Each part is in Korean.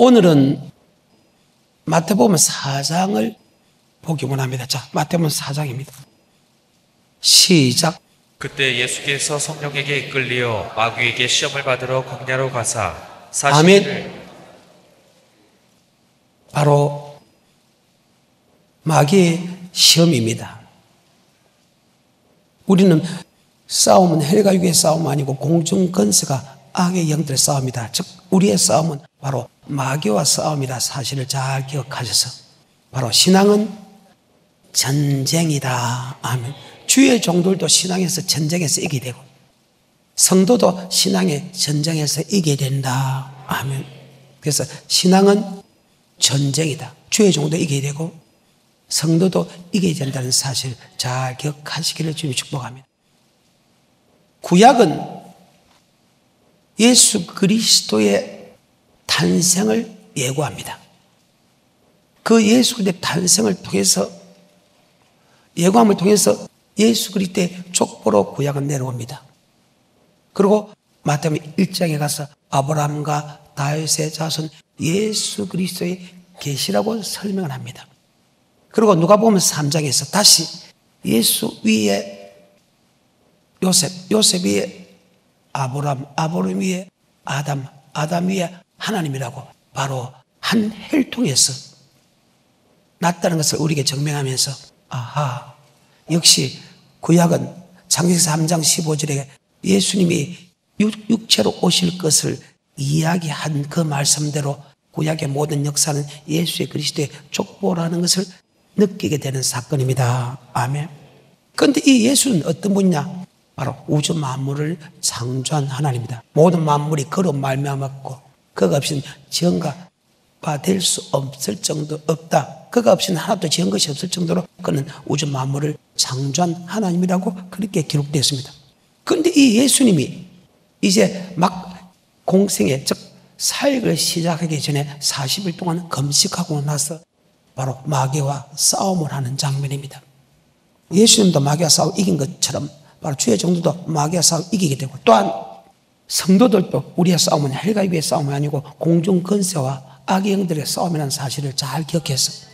오늘은 마태복음 4장을 보기 원합니다. 자, 마태복음 4장입니다. 시작. 그때 예수께서 성령에게 이끌리어 마귀에게 시험을 받으러 광야로 가사 아멘. 바로 마귀의 시험입니다. 우리는 싸움은 헬과 육의 싸움 아니고 공중권세가 악의 영들의 싸움이다. 즉 우리의 싸움은 바로 마귀와 싸움이라 사실을 잘 기억하셔서 바로 신앙은 전쟁이다. 아멘. 주의 종들도 신앙에서 전쟁에서 이기게 되고 성도도 신앙의 전쟁에서 이기게 된다. 아멘. 그래서 신앙은 전쟁이다. 주의 종도 이기게 되고 성도도 이기게 된다는 사실 잘 기억하시기를 주님 축복합니다. 구약은 예수 그리스도의 탄생을 예고합니다. 그 예수 그리스도의 탄생을 통해서 예고함을 통해서 예수 그리스도의 족보로 구약은 내려옵니다. 그리고 마태복음 1장에 가서 아브라함과 다윗의 자손 예수 그리스도의 계시라고 설명을 합니다. 그리고 누가복음 3장에서 다시 예수 위에 요셉 위에 아브라함 위에 아담 위에 하나님이라고 바로 한 해를 통해서 났다는 것을 우리에게 증명하면서 아하, 역시 구약은 창세기 3장 15절에 예수님이 육체로 오실 것을 이야기한 그 말씀대로 구약의 모든 역사는 예수의 그리스도의 족보라는 것을 느끼게 되는 사건입니다. 아멘. 그런데 이 예수는 어떤 분이냐? 바로 우주 만물을 창조한 하나님입니다. 모든 만물이 그로 말미암았고 그가 없이는 지은가 될 수 없을 정도 없다. 그가 없이는 하나도 지은 것이 없을 정도로 그는 우주 만물을 창조한 하나님이라고 그렇게 기록되어 있습니다. 그런데 이 예수님이 이제 막 공생애 즉 사역을 시작하기 전에 40일 동안 금식하고 나서 바로 마귀와 싸움을 하는 장면입니다. 예수님도 마귀와 싸워 이긴 것처럼 바로 주의 종들도 마귀와 싸워 이기게 되고 또한 성도들도 우리의 싸움은 헬과 육의 싸움이 아니고 공중 권세와 악의 영들의 싸움이라는 사실을 잘 기억해서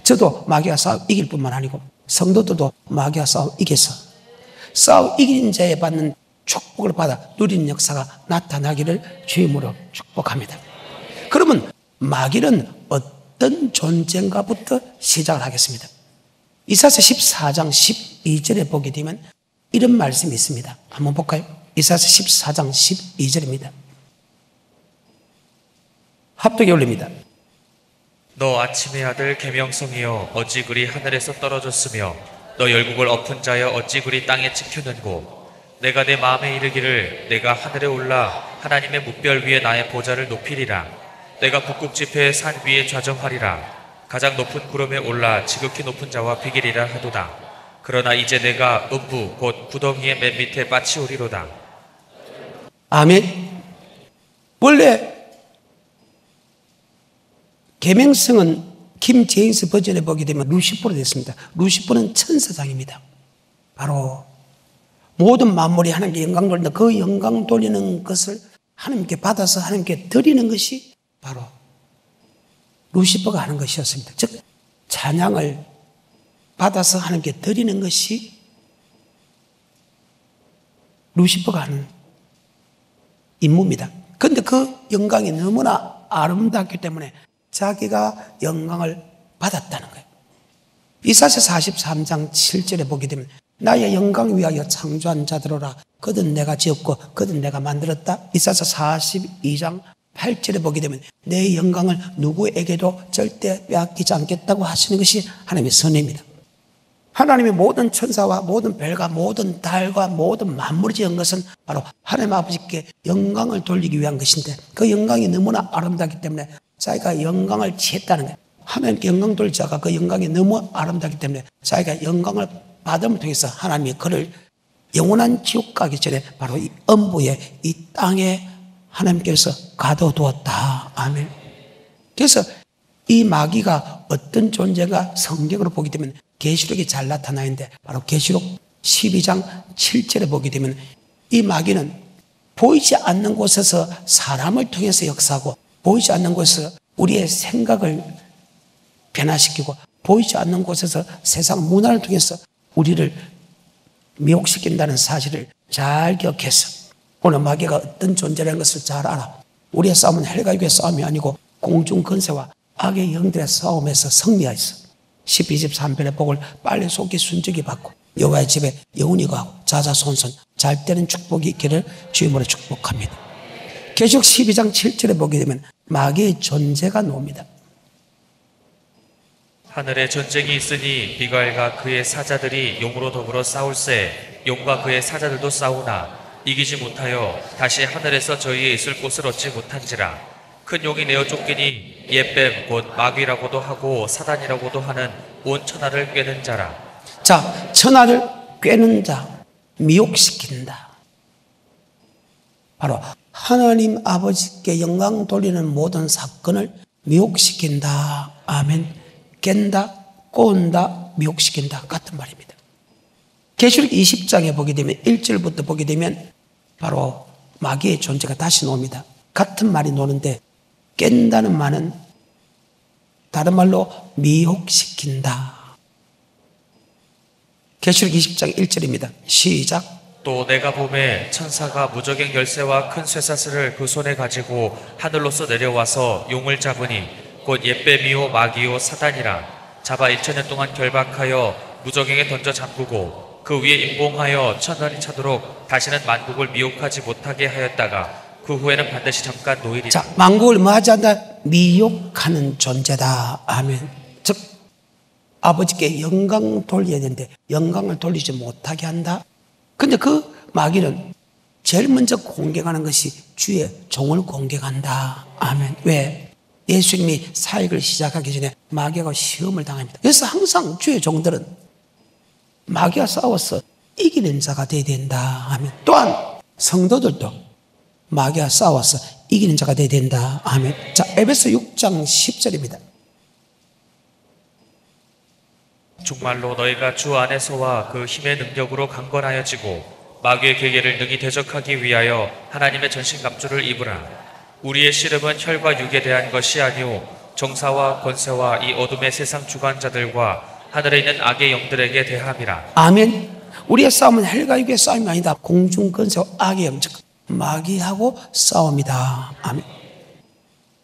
저도 마귀와 싸워 이길 뿐만 아니고 성도들도 마귀와 싸워 이겨서 싸워 이긴 자에 받는 축복을 받아 누리는 역사가 나타나기를 주임으로 축복합니다. 그러면 마귀는 어떤 존재인가부터 시작을 하겠습니다. 이사야서 14장 12절에 보게 되면 이런 말씀이 있습니다. 한번 볼까요? 이사야서 14장 12절입니다. 합독에 올립니다. 너 아침의 아들 계명성이여 어찌 그리 하늘에서 떨어졌으며 너 열국을 엎은 자여 어찌 그리 땅에 찍혔는고 내가 내 마음에 이르기를 내가 하늘에 올라 하나님의 묵별 위에 나의 보좌를 높이리라 내가 북극 지폐의 산 위에 좌정하리라 가장 높은 구름에 올라 지극히 높은 자와 비기리라 하도다 그러나 이제 내가 음부 곧 구덩이의 맨 밑에 빠치우리로다. 아멘. 원래 계명성은 킴 제임스 버전에 보게 되면 루시퍼로 됐습니다. 루시퍼는 천사장입니다. 바로 모든 만물이 하나님께 영광 돌리는데 그 영광 돌리는 것을 하나님께 받아서 하나님께 드리는 것이 바로 루시퍼가 하는 것이었습니다. 즉 찬양을 받아서 하나님께 드리는 것이 루시퍼가 하는 임무입니다. 그런데 그 영광이 너무나 아름답기 때문에 자기가 영광을 받았다는 거예요. 이사야서 43장 7절에 보게 되면 나의 영광 위하여 창조한 자들로라 그든 내가 지었고 그든 내가 만들었다. 이사야서 42장 8절에 보게 되면 내 영광을 누구에게도 절대 빼앗기지 않겠다고 하시는 것이 하나님의 선례입니다. 하나님의 모든 천사와 모든 별과 모든 달과 모든 만물을 지은 것은 바로 하나님 아버지께 영광을 돌리기 위한 것인데 그 영광이 너무나 아름답기 때문에 자기가 영광을 취했다는 거예요. 하나님께 영광 돌릴 자가 그 영광이 너무 아름답기 때문에 자기가 영광을 받음을 통해서 하나님이 그를 영원한 지옥 가기 전에 바로 이 음부에 이 땅에 하나님께서 가둬두었다. 아멘. 그래서 이 마귀가 어떤 존재가 성경으로 보게 되면 계시록이 잘 나타나 있는데 바로 계시록 12장 7절에 보게 되면 이 마귀는 보이지 않는 곳에서 사람을 통해서 역사하고 보이지 않는 곳에서 우리의 생각을 변화시키고 보이지 않는 곳에서 세상 문화를 통해서 우리를 미혹시킨다는 사실을 잘 기억해서 오늘 마귀가 어떤 존재라는 것을 잘 알아. 우리의 싸움은 헬과 육의 싸움이 아니고 공중 권세와 악의 영들의 싸움에서 승리하였어. 12~23편의 복을 빨리 속히 순적이 받고 여호와의 집에 영원히 가고 자자손손 잘 때는 축복이 있기를 주임으로 축복합니다. 계시록 12장 7절에 보게 되면 마귀의 존재가 나옵니다. 하늘에 전쟁이 있으니 미가엘과 그의 사자들이 용으로 더불어 싸울세 용과 그의 사자들도 싸우나 이기지 못하여 다시 하늘에서 저희의 있을 곳을 얻지 못한지라. 큰 용이 내어 쫓기니 옛뱀 곧 마귀라고도 하고 사단이라고도 하는 온 천하를 꿰는 자라. 자, 천하를 꿰는 자, 미혹시킨다. 바로 하나님 아버지께 영광 돌리는 모든 사건을 미혹시킨다. 아멘. 깬다, 꼬은다, 미혹시킨다 같은 말입니다. 계시록 20장에 보게 되면 1절부터 보게 되면 바로 마귀의 존재가 다시 나옵니다. 같은 말이 나오는데 깬다는 말은 다른 말로 미혹시킨다. 계시록 20장 1절입니다. 시작. 또 내가 보매 천사가 무저갱 열쇠와 큰 쇠사슬을 그 손에 가지고 하늘로서 내려와서 용을 잡으니 곧 옛뱀이요 마귀요 사단이라. 잡아 1000년 동안 결박하여 무저갱에 던져 잠그고 그 위에 임봉하여 1000년이 차도록 다시는 만국을 미혹하지 못하게 하였다가 그 후에는 반드시 잠깐 노일이다. 자, 만국을 뭐 하지 않다? 미혹하는 존재다. 아멘. 즉 아버지께 영광 돌려야 되는데 영광을 돌리지 못하게 한다. 근데 그 마귀는 제일 먼저 공격하는 것이 주의 종을 공격한다. 아멘. 왜? 예수님이 사역을 시작하기 전에 마귀하고 시험을 당합니다. 그래서 항상 주의 종들은 마귀와 싸워서 이기는 자가 되어야 된다. 아멘. 또한 성도들도 마귀와 싸워서 이기는 자가 되어야 된다. 아멘. 자, 에베소 6장 10절입니다. 정말로 너희가 주 안에서와 그 힘의 능력으로 강건하여지고 마귀의 계계를 능히 대적하기 위하여 하나님의 전신갑주를 입으라. 우리의 씨름은 혈과 육에 대한 것이 아니오 정사와 권세와 이 어둠의 세상 주관자들과 하늘에 있는 악의 영들에게 대함이라. 아멘. 우리의 싸움은 헬과 육의 싸움이 아니다. 공중 권세와 악의 영, 즉 마귀하고 싸움이다. 아멘.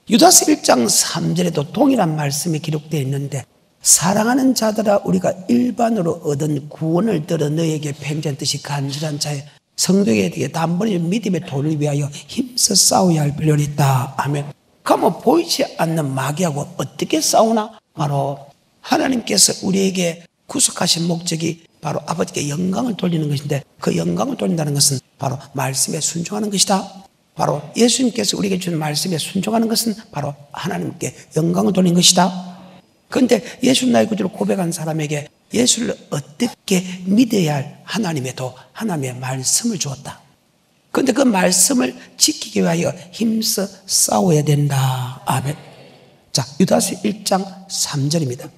유다서 1장 3절에도 동일한 말씀이 기록되어 있는데 사랑하는 자들아 우리가 일반으로 얻은 구원을 들어 너에게 편지한 뜻이 간절한 자의 성도에게 단번에 믿음의 도를 위하여 힘써 싸워야 할 필요가 있다. 아멘. 그러면 보이지 않는 마귀하고 어떻게 싸우나? 바로 하나님께서 우리에게 구속하신 목적이 바로 아버지께 영광을 돌리는 것인데 그 영광을 돌린다는 것은 바로 말씀에 순종하는 것이다. 바로 예수님께서 우리에게 주는 말씀에 순종하는 것은 바로 하나님께 영광을 돌리는 것이다. 그런데 예수 나의 구주로 고백한 사람에게 예수를 어떻게 믿어야 할 하나님의 도, 하나님의 말씀을 주었다. 그런데 그 말씀을 지키기 위하여 힘써 싸워야 된다. 아멘. 자, 유다서 1장 3절입니다.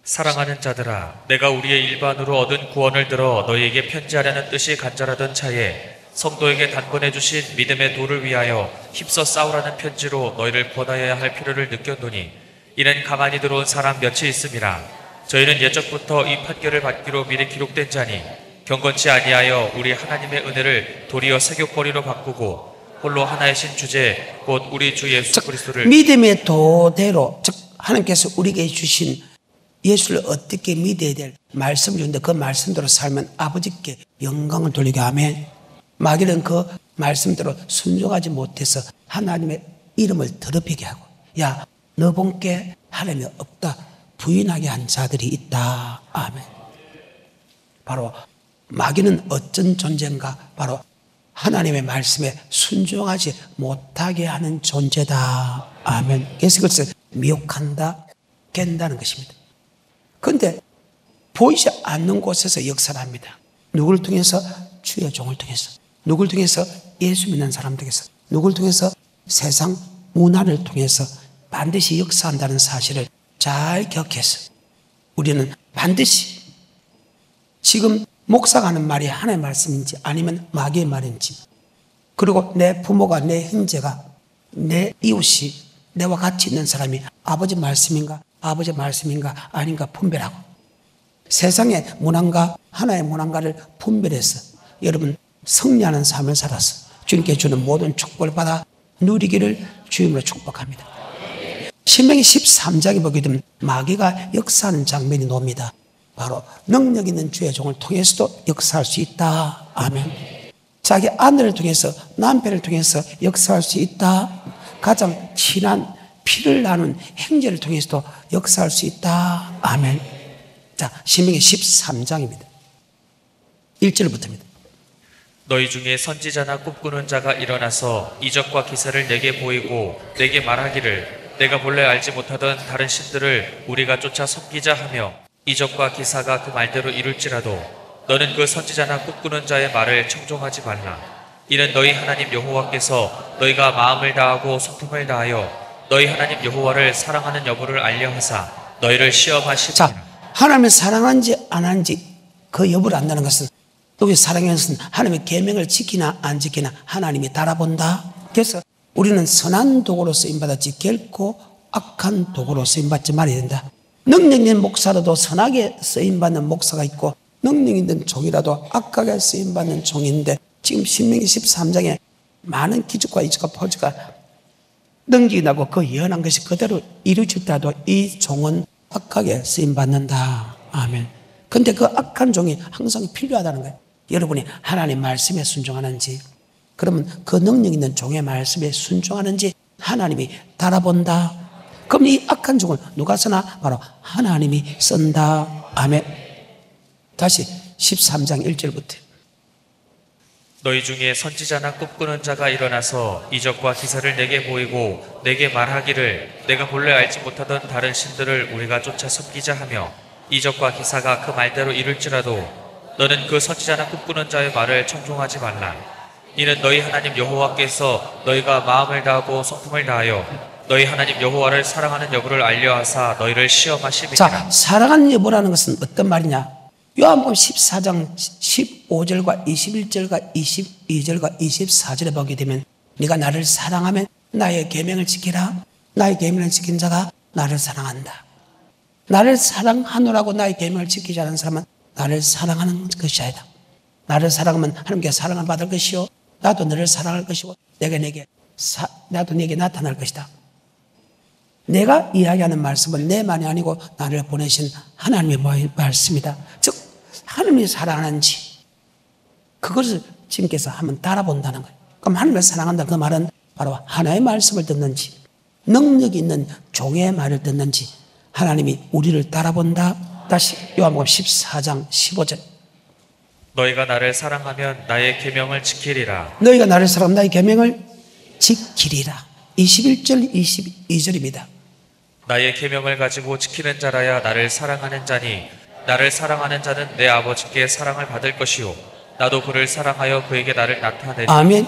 사랑하는 자들아 내가 우리의 일반으로 얻은 구원을 들어 너희에게 편지하려는 뜻이 간절하던 차에 성도에게 단번해 주신 믿음의 도를 위하여 힘써 싸우라는 편지로 너희를 권하여야 할 필요를 느꼈노니 이는 가만히 들어온 사람 몇이 있음이라. 저희는 예적부터 이 판결을 받기로 미리 기록된 자니 경건치 아니하여 우리 하나님의 은혜를 도리어 세교거리로 바꾸고 홀로 하나이신 주제 곧 우리 주 예수 그리스도를 믿음의 도대로, 즉 하나님께서 우리에게 주신 예수를 어떻게 믿어야 될 말씀을 주는데 그 말씀대로 살면 아버지께 영광을 돌리게. 아멘. 마귀는 그 말씀대로 순종하지 못해서 하나님의 이름을 더럽히게 하고 야, 너 본께 하나님이 없다 부인하게 한 자들이 있다. 아멘. 바로 마귀는 어떤 존재인가? 바로 하나님의 말씀에 순종하지 못하게 하는 존재다. 아멘. 그래서 그것을 미혹한다, 깬다는 것입니다. 그런데 보이지 않는 곳에서 역사를 합니다. 누구를 통해서? 주의 종을 통해서. 누구를 통해서? 예수 믿는 사람 통해서. 누구를 통해서? 세상 문화를 통해서 반드시 역사한다는 사실을 잘 기억해서 우리는 반드시 지금 목사가 하는 말이 하나님의 말씀인지 아니면 마귀의 말인지, 그리고 내 부모가, 내 형제가, 내 이웃이 내와 같이 있는 사람이 아버지 말씀인가 아버지 말씀인가 아닌가 분별하고 세상의 문안과 하나의 문안과를 분별해서 여러분 승리하는 삶을 살아서 주님께 주는 모든 축복을 받아 누리기를 주님으로 축복합니다. 신명기 13장에 보게 되면 마귀가 역사하는 장면이 나옵니다. 바로 능력 있는 주의 종을 통해서도 역사할 수 있다. 아멘. 자기 아내를 통해서 남편을 통해서 역사할 수 있다. 가장 친한 피를 나눈 형제를 통해서도 역사할 수 있다. 아멘. 자, 신명기 13장입니다. 1절부터입니다. 너희 중에 선지자나 꿈꾸는 자가 일어나서 이적과 기사를 내게 보이고 내게 말하기를 내가 본래 알지 못하던 다른 신들을 우리가 쫓아 섬기자 하며 이적과 기사가 그 말대로 이룰지라도 너는 그 선지자나 꿈꾸는 자의 말을 청종하지 말라. 이는 너희 하나님 여호와께서 너희가 마음을 다하고 성품을 다하여 너희 하나님 여호와를 사랑하는 여부를 알려 하사 너희를 시험하시리라. 자, 하나님을 사랑하는지 안 하는지 그 여부를 안다는 것은 여기 사랑하는 것은 하나님의 계명을 지키나 안 지키나 하나님이 달아본다. 그래서 우리는 선한 도구로 쓰임받았지 결코 악한 도구로 쓰임받지 말아야 된다. 능력 있는 목사라도 선하게 쓰임받는 목사가 있고 능력 있는 종이라도 악하게 쓰임받는 종이 있는데 지금 신명기 13장에 많은 기적과 이적과 표적과 능력이 나고 그 예언한 것이 그대로 이루어질 때도 이 종은 악하게 쓰임받는다. 아멘. 근데 그 악한 종이 항상 필요하다는 거예요. 여러분이 하나님 말씀에 순종하는지 그러면 그 능력 있는 종의 말씀에 순종하는지 하나님이 달아본다. 그럼 이 악한 종을 누가 쓰나? 바로 하나님이 쓴다. 아멘. 다시 13장 1절부터 너희 중에 선지자나 꿈꾸는 자가 일어나서 이적과 기사를 내게 보이고 내게 말하기를 내가 본래 알지 못하던 다른 신들을 우리가 쫓아 섬기자 하며 이적과 기사가 그 말대로 이룰지라도 너는 그 선지자나 꿈꾸는 자의 말을 청종하지 말라. 이는 너희 하나님 여호와께서 너희가 마음을 다하고 성품을 다하여 너희 하나님 여호와를 사랑하는 여부를 알려하사 너희를 시험하심이니라. 자, 사랑하는 여부라는 것은 어떤 말이냐? 요한복음 14장 15절과 21절과 22절과 24절에 보게 되면 네가 나를 사랑하면 나의 계명을 지키라. 나의 계명을 지킨 자가 나를 사랑한다. 나를 사랑하노라고 나의 계명을 지키지 않은 사람은 나를 사랑하는 것이 아니다. 나를 사랑하면 하나님께 사랑을 받을 것이요 나도 너를 사랑할 것이고 나도 네게 나타날 것이다. 내가 이야기하는 말씀은 내만이 아니고 나를 보내신 하나님의 말씀이다. 즉 하나님이 사랑하는지 그것을 주님께서 한번 따라본다는 거예요. 그럼 하나님을 사랑한다 그 말은 바로 하나의 말씀을 듣는지 능력이 있는 종의 말을 듣는지 하나님이 우리를 따라본다. 다시 요한복음 14장 15절 너희가 나를 사랑하면 나의 계명을 지키리라. 너희가 나를 사랑하면 나의 계명을 지키리라. 21절 22절입니다. 나의 계명을 가지고 지키는 자라야 나를 사랑하는 자니 나를 사랑하는 자는 내 아버지께 사랑을 받을 것이요 나도 그를 사랑하여 그에게 나를 나타내리라. 아멘.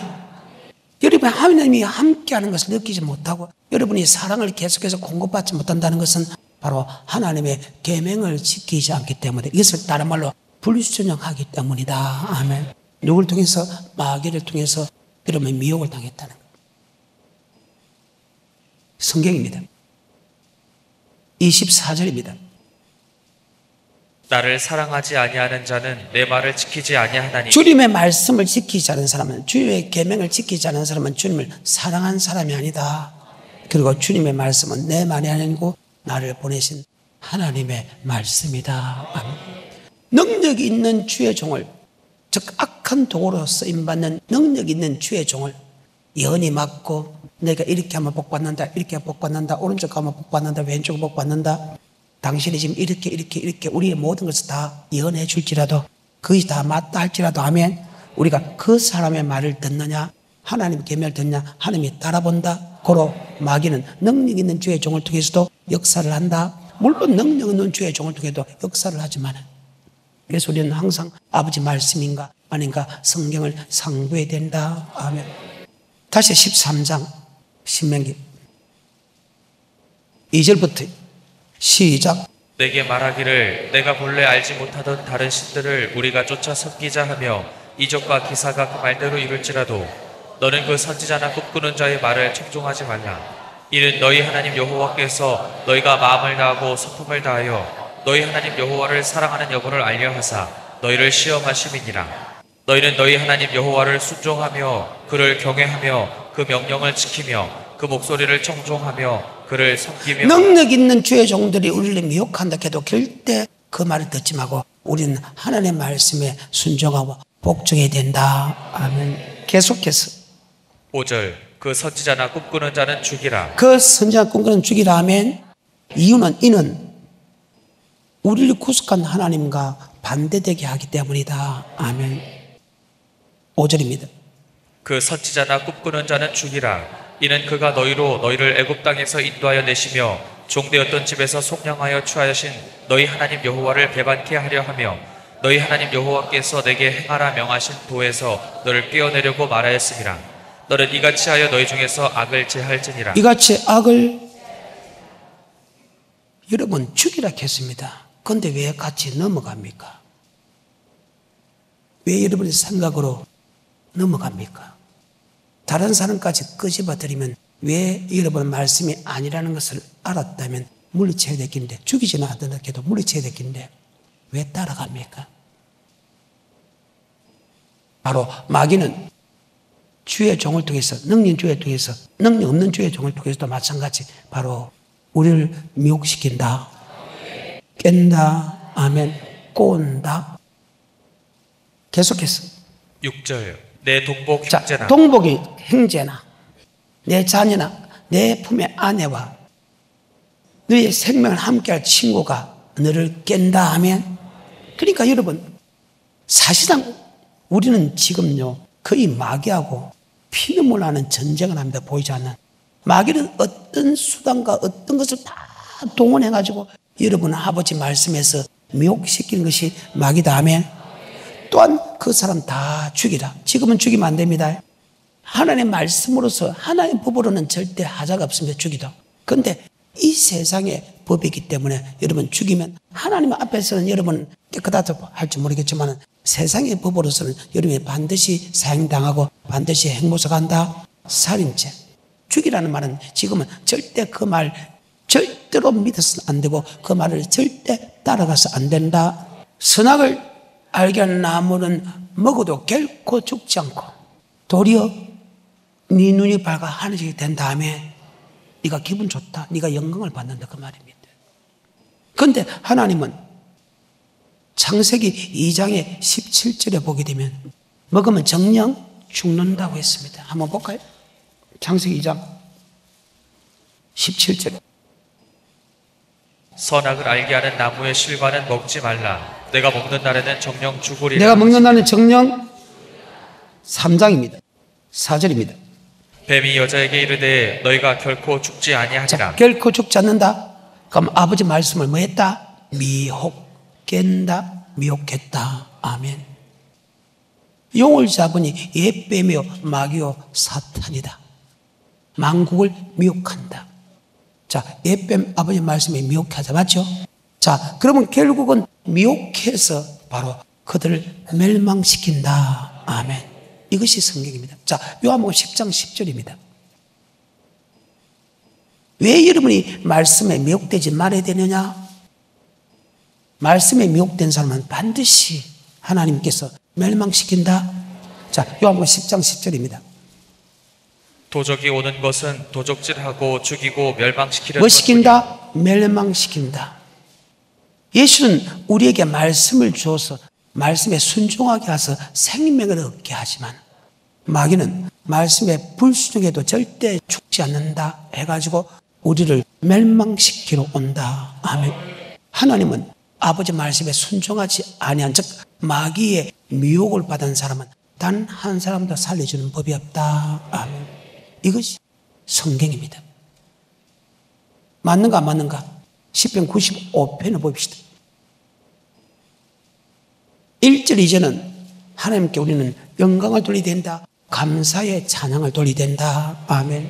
여러분 하나님이 함께하는 것을 느끼지 못하고 여러분이 사랑을 계속해서 공급받지 못한다는 것은 바로 하나님의 계명을 지키지 않기 때문에 이것을 다른 말로 불순종하기 때문이다. 아멘. 누굴 통해서? 마귀를 통해서 여러분 미혹을 당했다는 거예요. 성경입니다. 24절입니다. 나를 사랑하지 아니하는 자는 내 말을 지키지 아니하나니. 주님의 말씀을 지키지 않은 사람은 주님의 계명을 지키지 않은 사람은 주님을 사랑한 사람이 아니다. 그리고 주님의 말씀은 내 말이 아니고 나를 보내신 하나님의 말씀이다. 아멘. 능력 있는 주의 종을 즉 악한 도구로 쓰임받는 능력 있는 주의 종을 예언이 맞고 내가 이렇게 하면 복받는다 이렇게 복받는다 오른쪽 가면 복받는다 왼쪽 복받는다 당신이 지금 이렇게 우리의 모든 것을 다 예언해 줄지라도 그것이 다 맞다 할지라도 하면 우리가 그 사람의 말을 듣느냐 하나님 계명을 듣느냐 하나님이 따라본다. 고로 마귀는 능력 있는 주의 종을 통해서도 역사를 한다. 물론 능력 있는 주의 종을 통해서도 역사를 하지만 그래서 우리는 항상 아버지 말씀인가 아닌가 성경을 상고해야 된다. 아멘. 다시 13장 신명기 2절부터 시작. 내게 말하기를 내가 본래 알지 못하던 다른 신들을 우리가 쫓아 섬기자 하며 이적과 기사가 그 말대로 이룰지라도 너는 그 선지자나 꿈꾸는 자의 말을 청종하지 말라. 이는 너희 하나님 여호와께서 너희가 마음을 다하고 성품을 다하여 너희 하나님 여호와를 사랑하는 여부를 알려 하사 너희를 시험하심이니라. 너희는 너희 하나님 여호와를 순종하며 그를 경외하며 그 명령을 지키며 그 목소리를 청종하며 그를 섬기며. 능력 있는 주의 종들이 우리를 미혹한다 해도 절대 그 말을 듣지 말고 우리는 하나님의 말씀에 순종하고 복종해야 된다. 아멘. 계속해서 5절 그 선지자나 꿈꾸는 자는 죽이라. 그 선지자 꿈꾸는 죽이라. 아멘. 이는 우리를 구속한 하나님과 반대되게 하기 때문이다. 아멘. 5절입니다. 그 선지자나 꿈꾸는 자는 죽이라. 이는 그가 너희를 애굽 땅에서 인도하여 내시며 종되었던 집에서 속량하여 취하신 너희 하나님 여호와를 배반케 하려 하며 너희 하나님 여호와께서 내게 행하라 명하신 도에서 너를 꿰어내려고 말하였음이라. 너는 이같이 하여 너희 중에서 악을 제할지니라. 이같이 악을 여러분 죽이라 했습니다. 그런데 왜 같이 넘어갑니까? 왜 여러분의 생각으로 넘어갑니까? 다른 사람까지 끄집어드리면 왜 여러분 말씀이 아니라는 것을 알았다면 물리쳐야 됐긴데, 죽이지는 않았다 해도 물리쳐야 됐긴데 왜 따라갑니까? 바로 마귀는 주의 종을 통해서, 능력 주의 통해서, 능력 없는 주의 종을 통해서도 마찬가지 바로 우리를 미혹시킨다, 깬다, 아멘, 꼬운다. 계속해서 6절 내 동복 자, 형제나. 동복이 형제나 내 자녀나 내 품의 아내와 너의 생명을 함께할 친구가 너를 깬다 하면, 그러니까 여러분 사실상 우리는 지금요 거의 마귀하고 피눈물 나는 전쟁을 합니다. 보이지 않는 마귀는 어떤 수단과 어떤 것을 다 동원해가지고 여러분 아버지 말씀에서 미혹시키는 것이 마귀다 하면, 또한 그 사람 다 죽이라. 지금은 죽이면 안 됩니다. 하나님의 말씀으로서 하나님의 법으로는 절대 하자가 없습니다. 죽이도. 그런데 이 세상의 법이기 때문에 여러분 죽이면 하나님 앞에서는 여러분 깨끗하다고 할지 모르겠지만 세상의 법으로서는 여러분이 반드시 사형당하고 반드시 행보서 간다. 살인죄. 죽이라는 말은 지금은 절대 그 말 절대로 믿어서는 안 되고 그 말을 절대 따라가서 안 된다. 선악을 알게 하는 나무는 먹어도 결코 죽지 않고 도리어 네 눈이 밝아 하늘이 된 다음에 네가 기분 좋다, 네가 영광을 받는다, 그 말입니다. 그런데 하나님은 창세기 2장의 17절에 보게 되면 먹으면 정령 죽는다고 했습니다. 한번 볼까요? 창세기 2장 17절에 선악을 알게 하는 나무의 실과는 먹지 말라. 내가 먹는 날에는 정령 죽으리라. 내가 먹는 날은 정령 3장입니다. 4절입니다. 뱀이 여자에게 이르되 너희가 결코 죽지 아니하리라. 자, 결코 죽지 않는다. 그럼 아버지 말씀을 뭐 했다? 미혹, 깬다, 미혹했다. 아멘. 용을 잡으니 옛뱀이요 마귀요 사탄이다. 만국을 미혹한다. 자, 옛뱀 아버지 말씀에 미혹하자, 맞죠? 자, 그러면 결국은 미혹해서 바로 그들을 멸망시킨다. 아멘. 이것이 성경입니다. 자, 요한복음 10장 10절입니다. 왜 여러분이 말씀에 미혹되지 말아야 되느냐? 말씀에 미혹된 사람은 반드시 하나님께서 멸망시킨다. 자, 요한복음 10장 10절입니다. 도적이 오는 것은 도적질하고 죽이고 멸망시키려는 뭐 시킨다? 멸망시킨다. 예수는 우리에게 말씀을 주어서 말씀에 순종하게 해서 생명을 얻게 하지만 마귀는 말씀에 불순종해도 절대 죽지 않는다 해가지고 우리를 멸망시키러 온다. 아멘. 하나님은 아버지 말씀에 순종하지 아니한, 즉 마귀의 미혹을 받은 사람은 단 한 사람도 살려주는 법이 없다. 아멘. 이것이 성경입니다. 맞는가 안 맞는가? 시편 95편을 봅시다. 1절 2절은 하나님께 우리는 영광을 돌려야 된다. 감사의 찬양을 돌려야 된다. 아멘.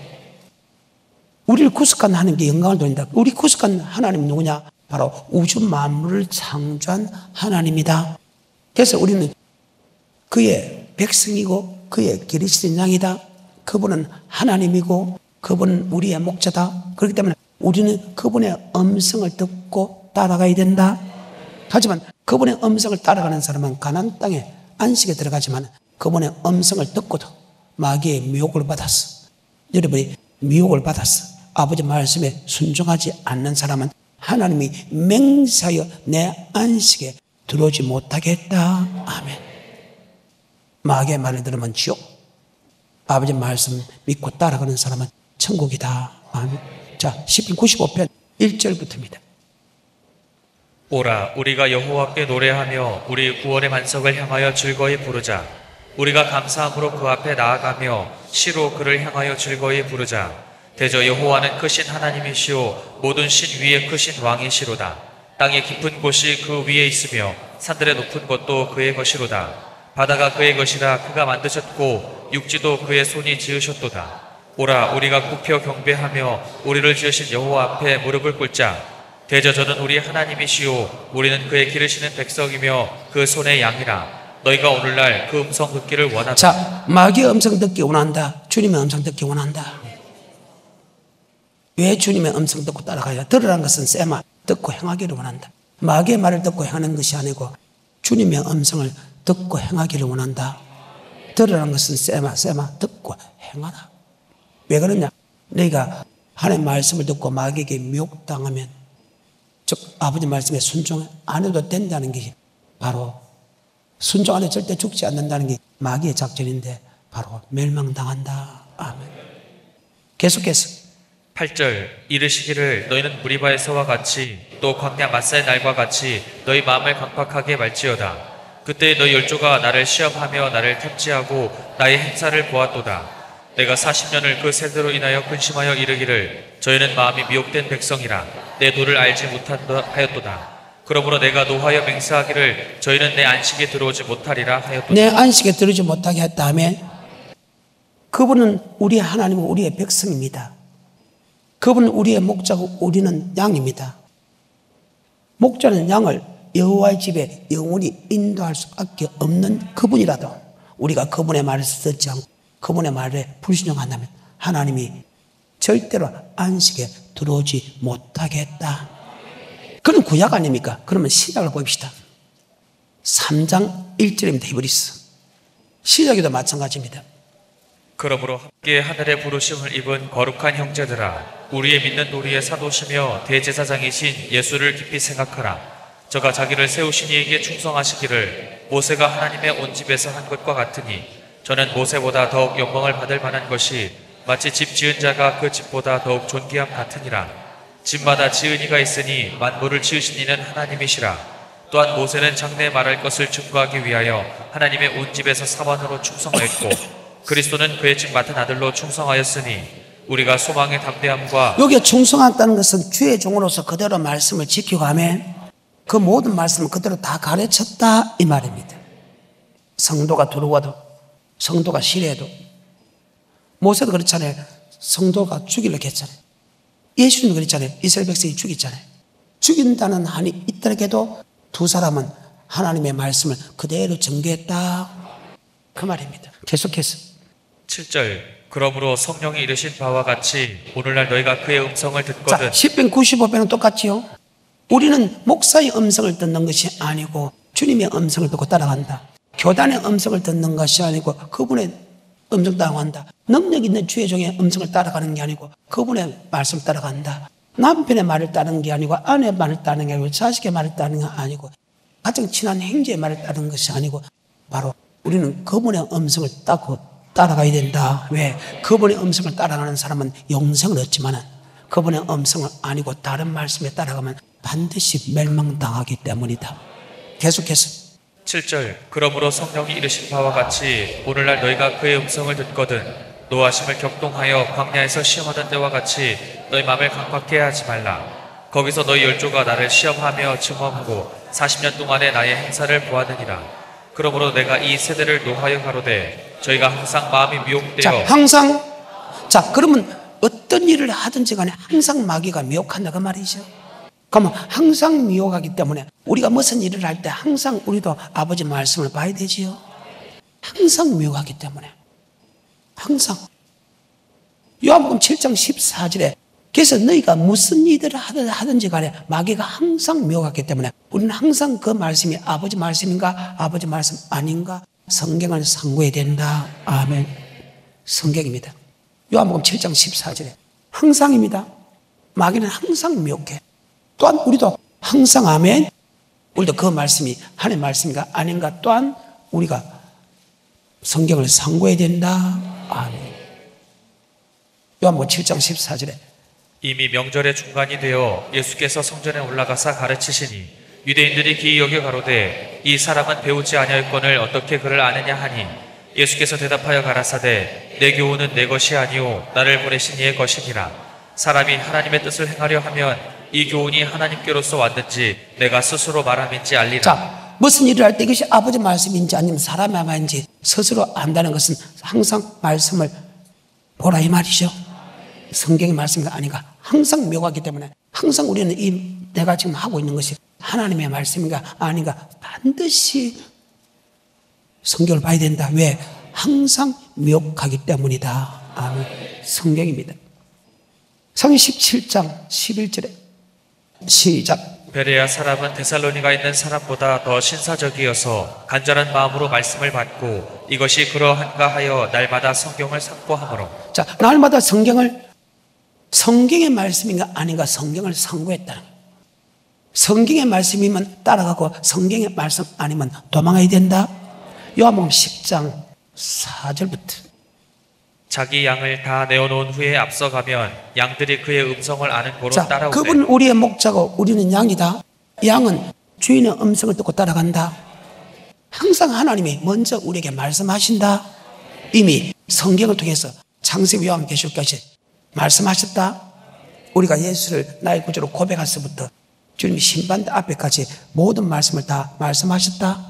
우리를 구속한 하나님께 영광을 돌린다. 우리 구속한 하나님 누구냐? 바로 우주 만물을 창조한 하나님이다. 그래서 우리는 그의 백성이고 그의 기르시는 양이다. 그분은 하나님이고 그분은 우리의 목자다. 그렇기 때문에 우리는 그분의 음성을 듣고 따라가야 된다. 하지만 그분의 음성을 따라가는 사람은 가나안 땅에 안식에 들어가지만 그분의 음성을 듣고도 마귀의 미혹을 받았어. 여러분이 미혹을 받았어. 아버지 말씀에 순종하지 않는 사람은 하나님이 맹세하여 내 안식에 들어오지 못하게 했다. 아멘. 마귀의 말을 들으면 지옥, 아버지 말씀 믿고 따라가는 사람은 천국이다. 아멘. 자, 시편 95편 1절부터입니다. 오라, 우리가 여호와께 노래하며 우리 구원의 만석을 향하여 즐거이 부르자. 우리가 감사함으로 그 앞에 나아가며 시로 그를 향하여 즐거이 부르자. 대저 여호와는 크신 하나님이시오 모든 신 위에 크신 왕이시로다. 땅의 깊은 곳이 그 위에 있으며 산들의 높은 곳도 그의 것이로다. 바다가 그의 것이라 그가 만드셨고 육지도 그의 손이 지으셨도다. 오라, 우리가 굽혀 경배하며 우리를 지으신 여호와 앞에 무릎을 꿇자. 대저 저는 우리 하나님이시오 우리는 그의 기르시는 백성이며 그 손의 양이라. 너희가 오늘날 그 음성 듣기를 원하다. 자, 마귀의 음성 듣기 원한다. 주님의 음성 듣기 원한다. 왜 주님의 음성 듣고 따라가야? 들으라는 것은 세마 듣고 행하기를 원한다. 마귀의 말을 듣고 행하는 것이 아니고 주님의 음성을 듣고 행하기를 원한다. 들으라는 것은 세마 듣고 행하라. 왜 그러냐? 너희가 하나님의 말씀을 듣고 마귀에게 미혹당하면, 즉 아버지 말씀에 순종 안 해도 된다는 게 바로, 순종 안 해도 절대 죽지 않는다는 게 마귀의 작전인데 바로 멸망당한다. 아멘. 계속해서 8절 이르시기를 너희는 무리바에서와 같이 또 광야 마사의 날과 같이 너희 마음을 강팍하게 말지어다. 그때 너희 열조가 나를 시험하며 나를 탐지하고 나의 행사를 보았도다. 내가 40년을 그 세대로 인하여 근심하여 이르기를 저희는 마음이 미혹된 백성이라 내 도를 알지 못한다 하였도다. 그러므로 내가 노하여 맹세하기를 저희는 내 안식에 들어오지 못하리라 하였도다. 내 안식에 들어오지 못하게 했다며. 그분은 우리의 하나님은 우리의 백성입니다. 그분은 우리의 목자고 우리는 양입니다. 목자는 양을 여호와의 집에 영원히 인도할 수밖에 없는 그분이라도 우리가 그분의 말을 듣지 않고 그분의 말에 불순종한다면 하나님이 절대로 안식에 들어오지 못하게 했다. 그건 구약 아닙니까? 그러면 신약을 봅시다. 3장 1절입니다. 히브리서. 신약에도 마찬가지입니다. 그러므로 함께 하늘의 부르심을 입은 거룩한 형제들아, 우리의 믿는 우리의 사도시며 대제사장이신 예수를 깊이 생각하라. 저가 자기를 세우신 이에게 충성하시기를 모세가 하나님의 온 집에서 한 것과 같으니 저는 모세보다 더욱 영광을 받을 만한 것이 마치 집 지은 자가 그 집보다 더욱 존귀함 같으니라. 집마다 지은 이가 있으니 만물을 지으신 이는 하나님이시라. 또한 모세는 장래에 말할 것을 증거하기 위하여 하나님의 온 집에서 사관으로 충성하였고 그리스도는 그의 집 맡은 아들로 충성하였으니 우리가 소망의 담대함과 여기에 충성한다는 것은 주의 종으로서 그대로 말씀을 지켜가며 그 모든 말씀을 그대로 다 가르쳤다 이 말입니다. 성도가 들어와도 성도가 싫어해도 모세도 그렇잖아요. 성도가 죽이려고 했잖아요. 예수님도 그랬잖아요. 이스라엘 백성이 죽였잖아요. 죽인다는 한이 있더라도 두 사람은 하나님의 말씀을 그대로 전개했다 그 말입니다. 계속해서 7절 그러므로 성령이 이르신 바와 같이 오늘날 너희가 그의 음성을 듣거든. 자, 시편 95편은 똑같지요. 우리는 목사의 음성을 듣는 것이 아니고 주님의 음성을 듣고 따라간다. 교단의 음성을 듣는 것이 아니고 그분의 음성 따라간다. 능력 있는 주의 종의 음성을 따라가는 게 아니고 그분의 말씀 따라간다. 남편의 말을 따르는 게 아니고 아내의 말을 따르는 게 아니고 자식의 말을 따르는 게 아니고 가장 친한 형제의 말을 따르는 것이 아니고 바로 우리는 그분의 음성을 따라가야 된다. 왜? 그분의 음성을 따라가는 사람은 영생을 얻지만 그분의 음성을 아니고 다른 말씀에 따라가면 반드시 멸망당하기 때문이다. 계속해서 7절 그러므로 성령이 이르신 바와 같이 오늘날 너희가 그의 음성을 듣거든 노하심을 격동하여 광야에서 시험하던 때와 같이 너희 마음을 강팍해 하지 말라. 거기서 너희 열조가 나를 시험하며 증언하고 40년 동안의 나의 행사를 보았느니라. 그러므로 내가 이 세대를 노하여 가로되 저희가 항상 마음이 미혹되어 그러면 어떤 일을 하든지 간에 항상 마귀가 미혹한다 그 말이죠. 그러면 항상 미혹하기 때문에 우리가 무슨 일을 할 때 항상 우리도 아버지 말씀을 봐야 되지요. 항상 미혹하기 때문에 항상 요한복음 7장 14절에 그래서 너희가 무슨 일을 하든지 간에 마귀가 항상 미혹하기 때문에 우리는 항상 그 말씀이 아버지 말씀인가 아버지 말씀 아닌가 성경을 상고해야 된다. 아멘. 성경입니다. 요한복음 7장 14절에 항상입니다. 마귀는 항상 미혹해. 또한 우리도 항상 아멘. 우리도 그 말씀이 하나님의 말씀인가 아닌가 또한 우리가 성경을 상고해야 된다. 아멘. 요한복음 7장 14절에 이미 명절의 중간이 되어 예수께서 성전에 올라가사 가르치시니 유대인들이 기이 여겨 가로되 이 사람은 배우지 아니하였거늘 어떻게 그를 아느냐 하니 예수께서 대답하여 가라사대 내 교훈은 내 것이 아니오 나를 보내신 이의 것이니라. 사람이 하나님의 뜻을 행하려 하면 이 교훈이 하나님께로서 왔는지 내가 스스로 말함인지 알리라. 자, 무슨 일을 할 때 이것이 아버지 말씀인지 아니면 사람의 말인지 스스로 안다는 것은 항상 말씀을 보라 이 말이죠. 성경의 말씀이 아닌가 항상 묘하기 때문에 항상 우리는 내가 지금 하고 있는 것이 하나님의 말씀인가 아닌가 반드시 성경을 봐야 된다. 왜? 항상 미혹하기 때문이다. 아멘. 성경입니다. 성경 17장 11절에 시작. 베레아 사람은 데살로니가 있는 사람보다 더 신사적이어서 간절한 마음으로 말씀을 받고 이것이 그러한가 하여 날마다 성경을 상고하므로. 자, 날마다 성경의 말씀인가 아닌가 성경을 상고했다는 거예요. 성경의 말씀이면 따라가고 성경의 말씀 아니면 도망가야 된다. 요한복음 10장 4절부터 자기 양을 다 내어놓은 후에 앞서가면 양들이 그의 음성을 아는 고로 자, 따라오되. 그분은 우리의 목자고 우리는 양이다. 양은 주인의 음성을 듣고 따라간다. 항상 하나님이 먼저 우리에게 말씀하신다. 이미 성경을 통해서 창세기 요한 계시록까지 말씀하셨다. 우리가 예수를 나의 구주로 고백했을부터 주님이 심판대 앞에까지 모든 말씀을 다 말씀하셨다.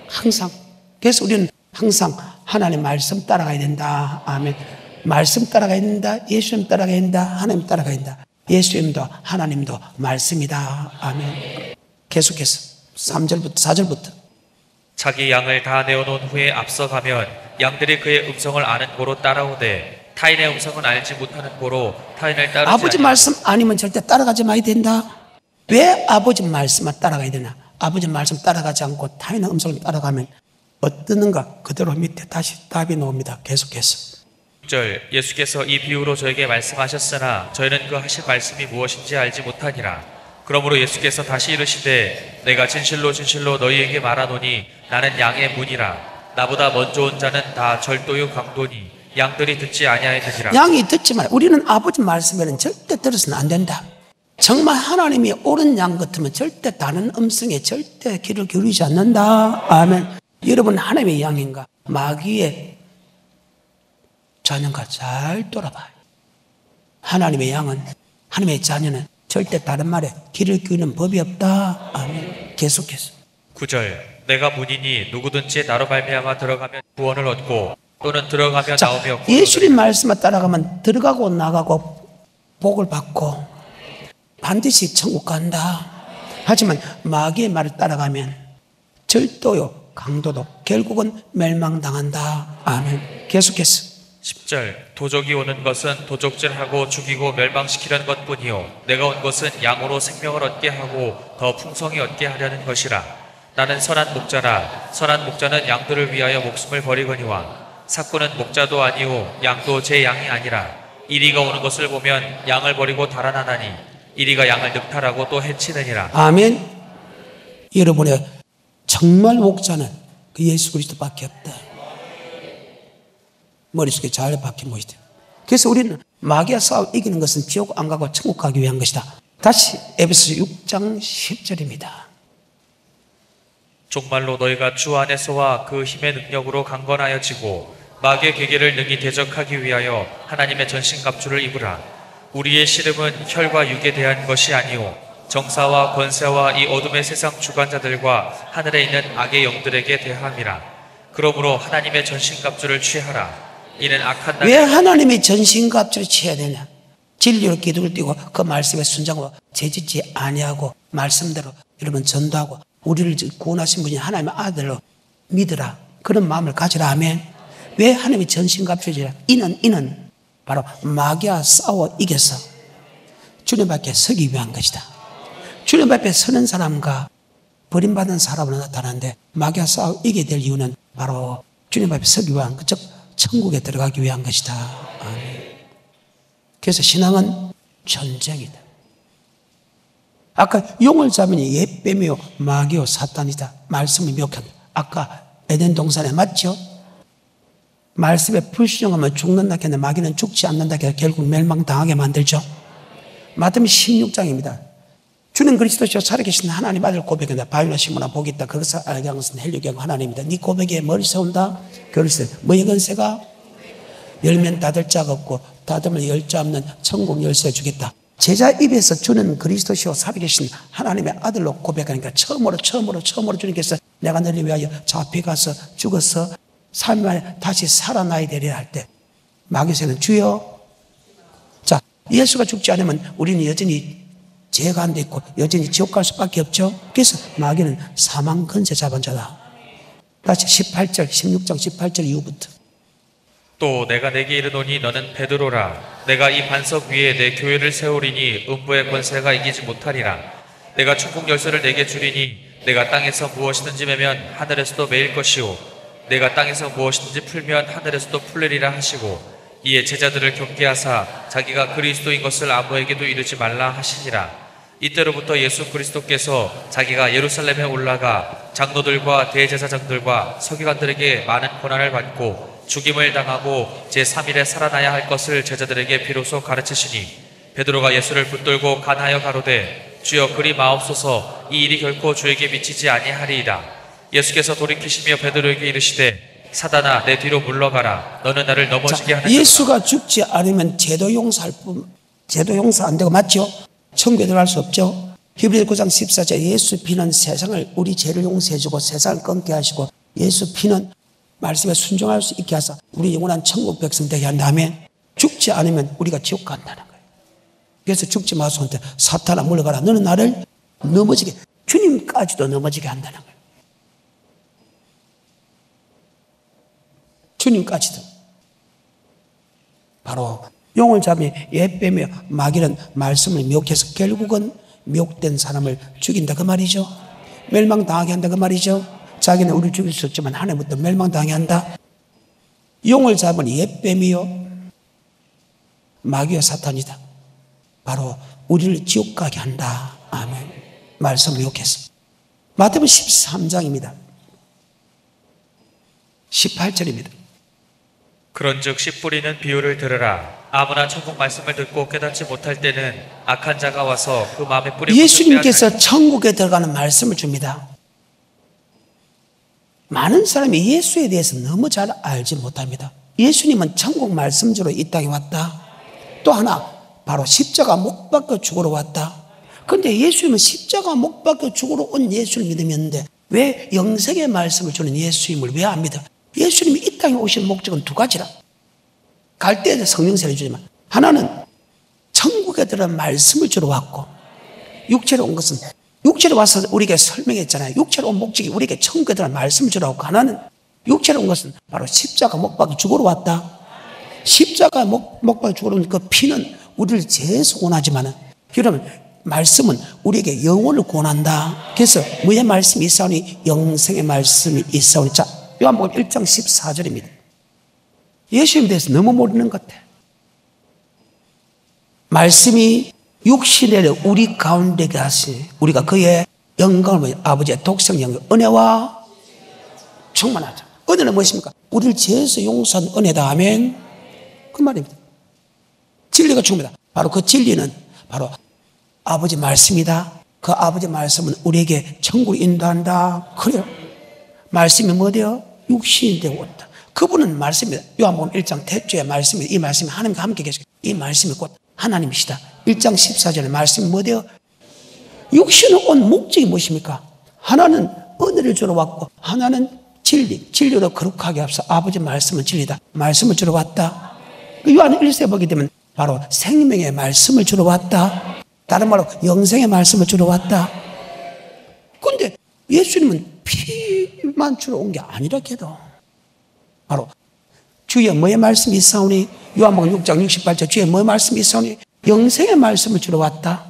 항상. 그래서 우리는 항상 하나님 말씀 따라가야 된다. 아멘. 말씀 따라가야 된다. 예수님 따라가야 된다. 하나님 따라가야 된다. 예수님도 하나님도 말씀이다. 아멘. 계속해서 3절부터 4절부터 자기 양을 다 내어놓은 후에 앞서가면 양들이 그의 음성을 아는 고로 따라오되 타인의 음성은 알지 못하는 고로 타인을 따르지 아버지 아니하고. 말씀 아니면 절대 따라가지 마야 된다. 왜 아버지 말씀만 따라가야 되나? 아버지 말씀 따라가지 않고 타인의 음성을 따라가면 어떠는가? 그대로 밑에 다시 답이 나옵니다. 계속해서 6절 예수께서 이 비유로 저에게 말씀하셨으나 저희는 그 하신 말씀이 무엇인지 알지 못하니라. 그러므로 예수께서 다시 이르시되 내가 진실로 진실로 너희에게 말하노니 나는 양의 문이라. 나보다 먼저 온 자는 다 절도요 강도니 양들이 듣지 아니하였느니라. 양이 듣지만 우리는 아버지 말씀에는 절대 들어서는 안 된다. 정말 하나님이 옳은 양 같으면 절대 다른 음성에 절대 귀를 기울이지 않는다. 아멘. 여러분 하나님의 양인가 마귀의 자녀인가 잘 돌아봐요. 하나님의 양은 하나님의 자녀는 절대 다른 말에 귀를 기울이는 법이 없다. 아멘. 계속해서 9절 내가 문이니 누구든지 나로 말미암아 들어가면 구원을 얻고 또는 들어가면 나오며 예수님 말씀만 따라가면 들어가고 나가고 복을 받고 반드시 천국 간다. 하지만 마귀의 말을 따라가면 절도요 강도도 결국은 멸망당한다. 아멘. 계속해서 10절 도적이 오는 것은 도적질하고 죽이고 멸망시키려는 것뿐이요 내가 온 것은 양으로 생명을 얻게 하고 더 풍성히 얻게 하려는 것이라. 나는 선한 목자라. 선한 목자는 양들을 위하여 목숨을 버리거니와 삭구는 목자도 아니오 양도 제 양이 아니라. 이리가 오는 것을 보면 양을 버리고 달아나나니 이리가 양을 늑탈하고 또 해치느니라. 아멘. 여러분의 정말 목자는 그 예수 그리스도밖에 없다. 머릿속에 잘 박혀 보이죠. 그래서 우리는 마귀와 싸워 이기는 것은 지옥 안 가고 천국 가기 위한 것이다. 다시 에베소 6장 10절입니다. 정말로 너희가 주 안에서와 그 힘의 능력으로 강건하여지고 마귀의 계계를 능히 대적하기 위하여 하나님의 전신갑주를 입으라. 우리의 씨름은 혈과 육에 대한 것이 아니오 정사와 권세와 이 어둠의 세상 주관자들과 하늘에 있는 악의 영들에게 대함이라. 그러므로 하나님의 전신갑주를 취하라. 이는 악한 왜 하나님의 전신갑주를 취해야 되냐? 진리로 기둥을 띄고 그 말씀에 순종하고 죄짓지 아니하고 말씀대로 여러분 전도하고 우리를 구원하신 분이 하나님의 아들로 믿으라. 그런 마음을 가지라. 아멘. 왜 하나님의 전신갑주를 이는 바로 마귀와 싸워 이겨서 주님 앞에 서기 위한 것이다. 주님 앞에 서는 사람과 버림받은 사람으로 나타나는데 마귀와 싸워 이기게 될 이유는 바로 주님 앞에 서기 위한, 즉 천국에 들어가기 위한 것이다. 아멘. 그래서 신앙은 전쟁이다. 아까 용을 잡으니 옛뱀이요 마귀요 사탄이다. 말씀을 미혹한다. 아까 에덴 동산에 맞죠? 말씀에 불순종하면 죽는다 했는데 마귀는 죽지 않는다 해서 결국 멸망당하게 만들죠. 마태복음 16장입니다. 주는 그리스도시요 살아계신 하나님 아들 고백한다. 바위나 시몬아 복이 있다. 그것을 알게 한 것은 헬류경 하나님이다. 네 고백에 머리 세운다. 그리스도 뭐의 건세가? 열면 닫을 자가 없고 닫으면 열 자 없는 천국 열쇠 주겠다. 제자 입에서 주는 그리스도시요 살아계신 하나님의 아들로 고백하니까 처음으로 주님께서 내가 너를 위하여 잡혀가서 죽어서 3일 만에 다시 살아나야 되리라 할 때 마귀새는 주여. 자, 예수가 죽지 않으면 우리는 여전히 죄가 안 돼 있고 여전히 지옥 갈 수밖에 없죠. 그래서 마귀는 사망 권세 잡은 자다. 다시 18절 16장 18절 이후부터 또 내가 내게 이르노니 너는 베드로라. 내가 이 반석 위에 내 교회를 세우리니 음부의 권세가 이기지 못하리라. 내가 천국 열쇠를 내게 주리니 내가 땅에서 무엇이든지 매면 하늘에서도 매일 것이요 내가 땅에서 무엇이든지 풀면 하늘에서도 풀리리라 하시고 이에 제자들을 경계하사 자기가 그리스도인 것을 아무에게도 이르지 말라 하시니라. 이때로부터 예수 그리스도께서 자기가 예루살렘에 올라가 장로들과 대제사장들과 서기관들에게 많은 고난을 받고 죽임을 당하고 제3일에 살아나야 할 것을 제자들에게 비로소 가르치시니 베드로가 예수를 붙들고 간하여 가로되 주여 그리 마옵소서 이 일이 결코 주에게 미치지 아니하리이다. 예수께서 돌이키시며 베드로에게 이르시되 사단아 내 뒤로 물러가라. 너는 나를 넘어지게 하는 예수가 죽지 않으면 제도 용서 안 되고 맞죠? 천국에 들어갈 수 없죠. 히브리서 9장 14절 예수 피는 세상을 우리 죄를 용서해주고 세상을 끊게 하시고 예수 피는 말씀에 순종할 수 있게 하사 우리 영원한 천국 백성 되게 한 다음에 죽지 않으면 우리가 지옥 간다는 거예요. 그래서 죽지 마소한테 사탄아 물러가라. 너는 나를 넘어지게 주님까지도 넘어지게 한다는 거예요. 주님까지도. 바로 용을 잡으며 옛뱀이며 마귀는 말씀을 미혹해서 결국은 미혹된 사람을 죽인다 그 말이죠. 멸망당하게 한다 그 말이죠. 자기는 우리를 죽일 수 없지만 하나님부터 멸망당하게 한다. 용을 잡으니 옛뱀이요 마귀와 사탄이다. 바로 우리를 지옥 가게 한다. 아멘. 말씀을 미혹해서. 마태복음 13장입니다. 18절입니다. 그런즉 씨 뿌리는 비유를 들으라. 아무나 천국 말씀을 듣고 깨닫지 못할 때는 악한 자가 와서 그 마음에 뿌리고 예수님께서 천국에 들어가는 말씀을 줍니다. 많은 사람이 예수에 대해서 너무 잘 알지 못합니다. 예수님은 천국 말씀주로 이 땅에 왔다. 또 하나 바로 십자가 못 박혀 죽으러 왔다. 그런데 예수님은 십자가 못 박혀 죽으러 온 예수를 믿으면데 왜 영생의 말씀을 주는 예수님을 왜 안 믿어? 예수님이 이 땅에 오신 목적은 두 가지라. 갈 때는 성령세를 주지만 하나는 천국에 들어간 말씀을 주러 왔고 육체로 온 것은 육체로 와서 우리에게 설명했잖아요. 육체로 온 목적이 우리에게 천국에 들어간 말씀을 주러 왔고 하나는 육체로 온 것은 바로 십자가 못 박혀 죽으러 왔다. 십자가 못 박혀 죽으러 온 그 피는 우리를 죄에서 구원하지만 여러분 말씀은 우리에게 영혼을 구원한다. 그래서 뭐의 말씀이 있사오니 영생의 말씀이 있사오니. 자, 요한복음 1장 14절입니다. 예수님에 대해서 너무 모르는 것 같아. 말씀이 육신을 우리 가운데 가시 우리가 그의 영광을 아버지의 독생 영광 은혜와 충만하자. 은혜는 무엇입니까? 우리를 죄에서 용서한 은혜다. 아멘. 그 말입니다. 진리가 충분하다. 바로 그 진리는 바로 아버지 말씀이다. 그 아버지 말씀은 우리에게 천국을 인도한다. 그래요. 말씀이 뭐대요? 육신이 되고 온다. 그분은 말씀이다. 요한복음 1장 태초의 말씀이 이 말씀이 하나님과 함께 계시고 이 말씀이 곧 하나님이시다. 1장 14절의 말씀이 뭐대요? 육신을 온 목적이 무엇입니까? 하나는 은혜를 주러 왔고 하나는 진리로 거룩하게 앞서 아버지 말씀은 진리다. 말씀을 주러 왔다. 요한 1세 보게 되면 바로 생명의 말씀을 주러 왔다. 다른 말로 영생의 말씀을 주러 왔다. 그런데 예수님은 피만 주러 온 게 아니라 해도 바로 주여 뭐의 말씀이 있사오니 요한복음 6장 68절 주에 뭐 말씀이 있으니 영생의 말씀을 주러 왔다.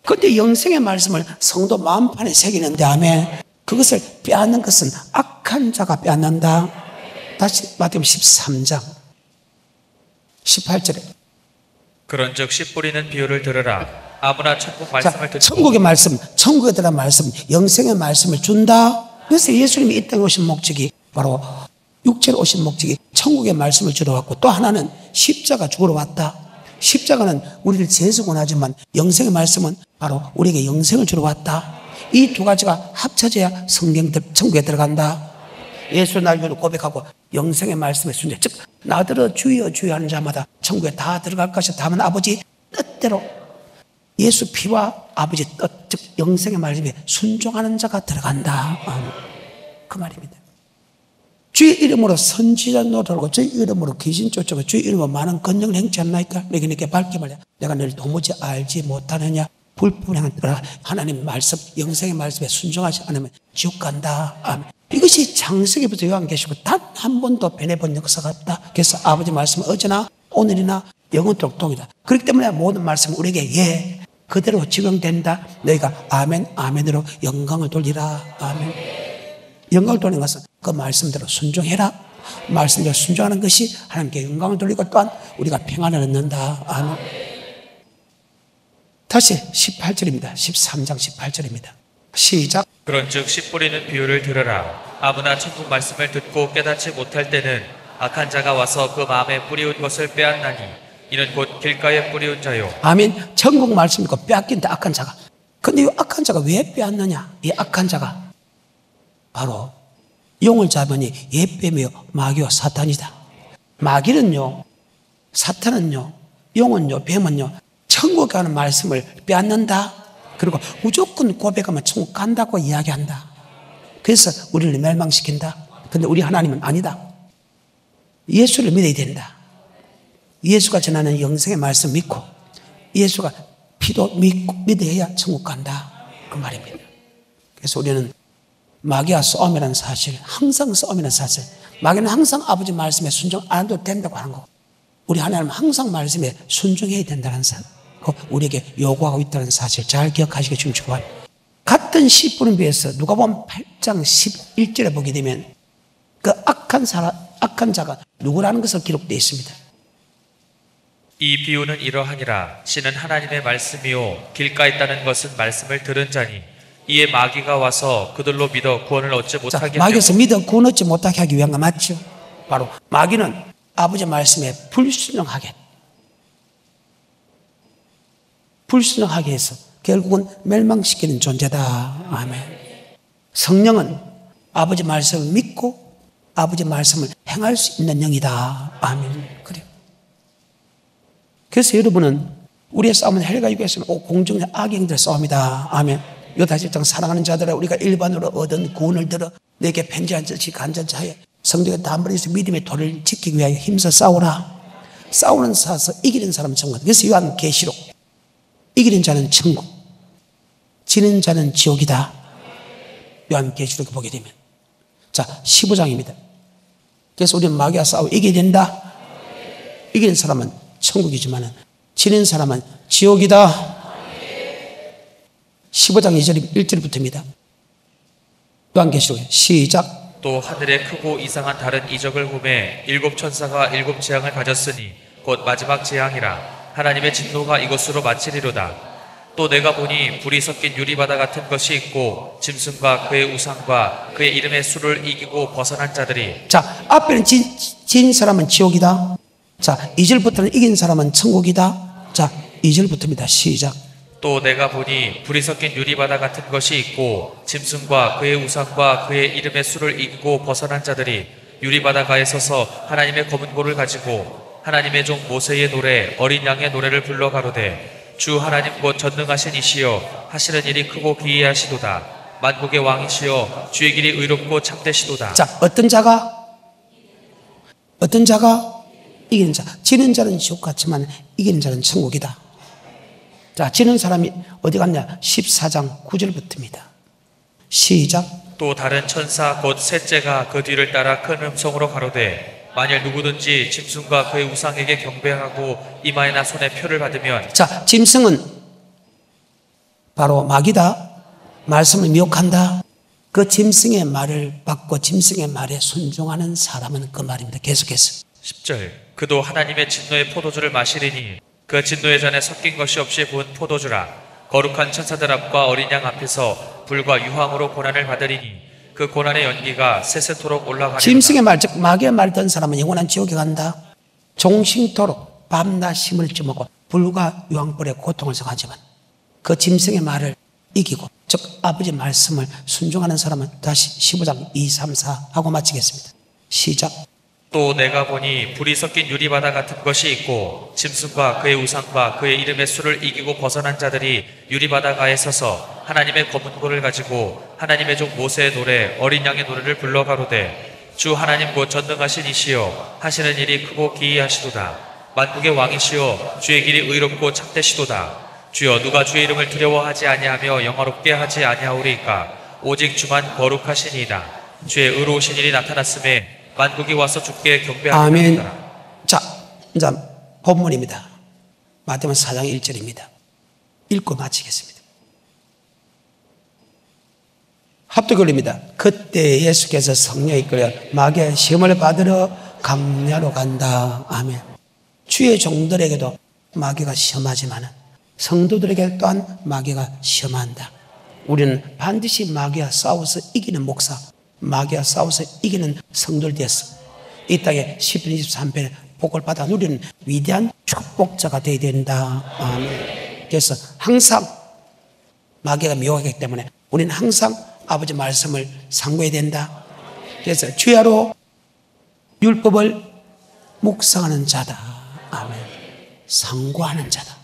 그런데 영생의 말씀을 성도 마음판에 새기는 다음에 그것을 빼앗는 것은 악한 자가 빼앗는다. 다시 마태복음 13장 18절에 그런즉 씨 뿌리는 비유를 들으라. 아무나 천국 말씀을 듣고 천국의 말씀, 천국에 대한 말씀, 영생의 말씀을 준다. 그래서 예수님이 이 땅에 오신 목적이 바로 육체로 오신 목적이 천국의 말씀을 주러 왔고, 또 하나는 십자가 죽으러 왔다. 십자가는 우리를 죄에서 구원하지만 영생의 말씀은 바로 우리에게 영생을 주러 왔다. 이 두 가지가 합쳐져야 천국에 들어간다. 예수 날교를 고백하고 영생의 말씀에 순종, 즉 나더러 주여 주여 하는 자마다 천국에 다 들어갈 것이다. 다만 아버지 뜻대로 예수 피와 아버지 뜻, 즉 영생의 말씀에 순종하는 자가 들어간다. 그 말입니다. 주의 이름으로 선지자 노릇하고 주의 이름으로 귀신 쫓아고 주의 이름으로 많은 권능을 행치 않나이까? 내게 내게 밝게 말해. 내가 너를 도무지 알지 못하느냐? 불분행한 하나님 말씀, 영생의 말씀에 순종하지 않으면 지옥 간다. 아멘. 이것이 창세기부터 요한계시록 단 한 번도 변해본 역사가 없다. 그래서 아버지 말씀은 어제나 오늘이나 영원토록 동이다. 그렇기 때문에 모든 말씀은 우리에게 예 그대로 적용된다. 너희가 아멘 아멘으로 영광을 돌리라. 아멘. 영광을 돌리는 것은 그 말씀대로 순종해라. 말씀대로 순종하는 것이 하나님께 영광을 돌리고 또한 우리가 평안을 얻는다. 아멘. 다시 18절입니다. 13장 18절입니다. 시작. 그런즉 씨 뿌리는 비유를 들으라. 아무나 천국 말씀을 듣고 깨닫지 못할 때는 악한 자가 와서 그 마음에 뿌리운 것을 빼앗나니 이는 곧 길가에 뿌리운 자요. 아멘. 천국 말씀이고 빼앗긴다. 악한 자가. 근데 이 악한 자가 왜 빼앗느냐? 이 악한 자가 바로 용을 잡으니 예뱀이요 마귀요 사탄이다. 마귀는요, 사탄은요, 용은요, 뱀은요 천국에 가는 말씀을 빼앗는다. 그리고 무조건 고백하면 천국 간다고 이야기한다. 그래서 우리를 멸망시킨다. 근데 우리 하나님은 아니다. 예수를 믿어야 된다. 예수가 전하는 영생의 말씀 믿고 예수가 피도 믿고 믿어야 천국 간다. 그 말입니다. 그래서 우리는 마귀와 싸움이라는 사실, 항상 싸움이라는 사실, 마귀는 항상 아버지 말씀에 순종 안 해도 된다고 하는 거고, 우리 하나님은 항상 말씀에 순종해야 된다는 사실, 우리에게 요구하고 있다는 사실 잘 기억하시기 좀 좋아요. 같은 씨 뿌린 비유에서 누가복음 8장 11절에 보게 되면 그 악한 자가 누구라는 것을 기록되어 있습니다. 이 비유는 이러하니라. 씨는 하나님의 말씀이요 길가에 있다는 것은 말씀을 들은 자니 이에 마귀가 와서 그들로 믿어 구원을 얻지 못하게 마귀에서 믿어 구원 얻지 못하게 하기 위한 거 맞죠? 바로 마귀는 아버지 말씀에 불순종하게 해서 결국은 멸망시키는 존재다. 아멘. 성령은 아버지 말씀을 믿고 아버지 말씀을 행할 수 있는 영이다. 아멘. 그래요. 그래서 여러분은 우리의 싸움은 헬과 육에서 공중의 악영들의 싸움이다. 아멘. 요다 7장 사랑하는 자들아 우리가 일반으로 얻은 구원을 들어 내게 편지한 자식 간절자하여 성령의 담버리에서 믿음의 도를 지키기 위하여 힘써 싸우라. 싸우는 사서 이기는 사람은 천국. 그래서 요한계시록 이기는 자는 천국, 지는 자는 지옥이다. 요한계시록에 보게 되면 자 15장입니다. 그래서 우리는 마귀와 싸워 이겨야 된다. 이기는 사람은 천국이지만 지는 사람은 지옥이다. 15장 1절부터입니다. 요한계시록에 시작. 또 하늘에 크고 이상한 다른 이적을 보매 7 천사가 7 재앙을 가졌으니 곧 마지막 재앙이라. 하나님의 진노가 이것으로 마치리로다. 또 내가 보니 불이 섞인 유리바다 같은 것이 있고 짐승과 그의 우상과 그의 이름의 수를 이기고 벗어난 자들이. 자, 앞에는 진 사람은 지옥이다. 자, 2절부터는 이긴 사람은 천국이다. 자, 2절부터입니다. 시작. 또 내가 보니 불이 섞인 유리바다 같은 것이 있고 짐승과 그의 우상과 그의 이름의 수를 이기고 벗어난 자들이 유리바다가에 서서 하나님의 검은 고를 가지고 하나님의 종 모세의 노래 어린 양의 노래를 불러 가로되 주 하나님 곧 전능하신 이시여 하시는 일이 크고 기이하시도다. 만국의 왕이시여 주의 길이 의롭고 참되시도다. 자, 어떤 자가 이기는 자, 지는 자는 지옥 같지만 이기는 자는 천국이다. 자, 지는 사람이 어디 갔냐? 14장 9절부터입니다. 시작. 또 다른 천사 곧 셋째가 그 뒤를 따라 큰 음성으로 가로되 만일 누구든지 짐승과 그의 우상에게 경배하고 이마에나 손에 표를 받으면 자, 짐승은 바로 마귀다. 말씀을 미혹한다. 그 짐승의 말을 받고 짐승의 말에 순종하는 사람은 그 말입니다. 계속해서 10절 그도 하나님의 진노의 포도주를 마시리니 그 진노의 잔에 섞인 것이 없이 부은 포도주라. 거룩한 천사들 앞과 어린 양 앞에서 불과 유황으로 고난을 받으리니 그 고난의 연기가 세세토록 올라가리로다. 짐승의 말, 즉 마귀의 말 듣는 사람은 영원한 지옥에 간다. 종신토록 밤낮 힘을 찌먹고 불과 유황불의 고통을 당하지만 그 짐승의 말을 이기고 즉 아버지 말씀을 순종하는 사람은 다시 15장 2, 3, 4 하고 마치겠습니다. 시작. 또 내가 보니 불이 섞인 유리바다 같은 것이 있고 짐승과 그의 우상과 그의 이름의 수를 이기고 벗어난 자들이 유리바다가에 서서 하나님의 검은 골을 가지고 하나님의 종 모세의 노래 어린 양의 노래를 불러 가로되 주 하나님 곧 전능하신 이시여 하시는 일이 크고 기이하시도다. 만국의 왕이시여 주의 길이 의롭고 참되시도다. 주여 누가 주의 이름을 두려워하지 아니하며 영화롭게 하지 아니하오리까. 오직 주만 거룩하시니이다. 주의 의로우신 일이 나타났음에 만국이 와서 주께 경배하리라. 아멘. 자, 이제 본문입니다. 마태복음 4장 1절입니다. 읽고 마치겠습니다. 합독글입니다. 그때 예수께서 성령에 이끌려 마귀의 시험을 받으러 강야로 간다. 아멘. 주의 종들에게도 마귀가 시험하지만 성도들에게 또한 마귀가 시험한다. 우리는 반드시 마귀와 싸워서 이기는 목사, 마귀와 싸워서 이기는 성도들 되었어. 이 땅에 시편 23편에 복을 받아 누리는 위대한 축복자가 되어야 된다. 아멘. 그래서 항상 마귀가 미혹하기 때문에 우리는 항상 아버지 말씀을 상고해야 된다. 그래서 주야로 율법을 묵상하는 자다. 아멘. 상고하는 자다.